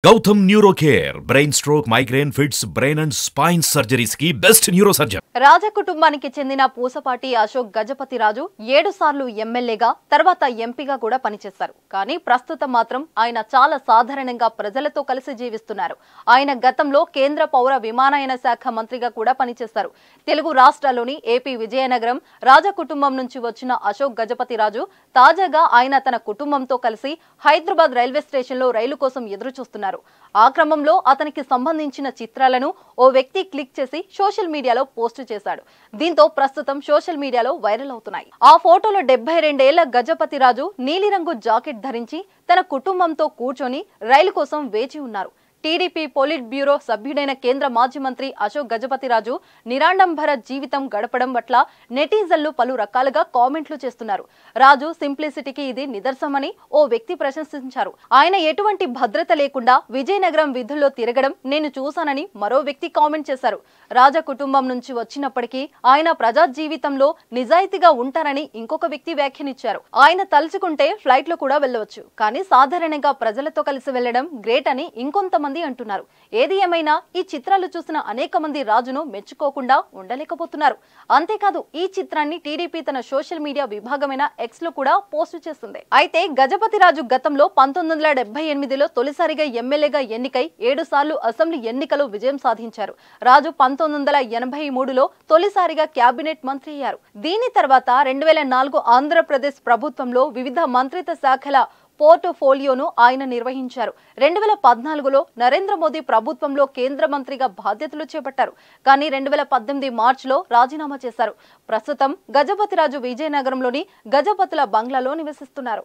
Gautam Neurocare, brain stroke, migraine, fits, brain and spine surgeries की best neurosurgeon. రాజ కుటుంబానికి చెందిన పూసపాటి అశోక్ గజపతిరాజు 7 సార్లు ఎమ్మెల్యేగా తర్వాత ఎంపీగా కూడా పనిచేశారు. కానీ ప్రస్తుతం మాత్రం ఆయన చాలా సాధారణంగా ప్రజలతో కలిసి జీవిస్తున్నారు. ఆయన గతంలో కేంద్ర పౌర విమానయాన శాఖ మంత్రిగా కూడా పనిచేశారు. తెలుగు రాష్ట్రాల్లోని ఏపీ విజయనగరం రాజ కుటుంబం నుంచి వచ్చిన అశోక్ గజపతిరాజు తాజాగా ఆయన తన కుటుంబంతో కలిసి హైదరాబాద్ రైల్వే స్టేషన్లో రైలు కోసం ఎదురు చూస్తున్నారు. ఆ క్రమంలో అతనికి సంబంధించిన చిత్రాలను ఓ వ్యక్తి క్లిక్ చేసి సోషల్ మీడియాలో పోస్ట్ చేశాడు. దీంతో ప్రస్తుతం సోషల్ మీడియాలో వైరల్ అవుతున్నాయి. ఆ ఫోటోలో 72 ఏళ్ల గజపతిరాజు నీలిరంగు జాకెట్ ధరించి తన కుటుంబంతో కూర్చొని రైలు కోసం వేచి ఉన్నారు. టీడీపీ పోలిట్ బ్యూరో సభ్యుడైన కేంద్ర మాజీ మంత్రి అశోక్ గజపతిరాజు నిరాడంబర జీవితం గడపడం పట్ల నెటిజన్లు పలు రకాలుగా కామెంట్లు చేస్తున్నారు. రాజు సింప్లిసిటీకి ఇది నిదర్శనమని ఓ వ్యక్తి ప్రశంసించారు. ఆయన ఎటువంటి భద్రత లేకుండా విజయనగరం వీధుల్లో తిరగడం నేను చూశానని మరో వ్యక్తి కామెంట్ చేశారు. రాజ కుటుంబం నుంచి వచ్చినప్పటికీ ఆయన ప్రజా జీవితంలో నిజాయితీగా ఉంటారని ఇంకొక వ్యక్తి వ్యాఖ్యానించారు. ఆయన తలుచుకుంటే ఫ్లైట్ లో కూడా వెళ్ళవచ్చు, కానీ సాధారణంగా ప్రజలతో కలిసి వెళ్లడం గ్రేట్ అని ఇంకొంతమంది అంటున్నారు. ఏది ఏమైనా ఈ చిత్రాలు చూసిన అనేక మంది రాజును మెచ్చుకోకుండా ఉండలేకపోతున్నారు. అంతేకాదు ఈ చిత్రాన్ని టీడీపీ తన సోషల్ మీడియా విభాగమైన ఎక్స్ లో కూడా పోస్ట్ చేస్తుంది. అయితే గజపతిరాజు గతంలో 1978లో తొలిసారిగా ఎమ్మెల్యేగా ఎన్నికై 7 సార్లు అసెంబ్లీ ఎన్నికలో విజయం సాధించారు. రాజు 1983లో తొలిసారిగా కేబినెట్ మంత్రి అయ్యారు. దీని తర్వాత 2004 ఆంధ్రప్రదేశ్ ప్రభుత్వంలో వివిధ మంత్రిత్వ శాఖల పోర్ట్ఫోలియోను ఆయన నిర్వహించారు. 2014లో నరేంద్ర మోదీ ప్రభుత్వంలో కేంద్ర మంత్రిగా బాధ్యతలు చేపట్టారు. కానీ 2018 మార్చిలో రాజీనామా చేశారు. ప్రస్తుతం గజపతిరాజు విజయనగరంలోని గజపతుల బంగ్లాలో నివసిస్తున్నారు.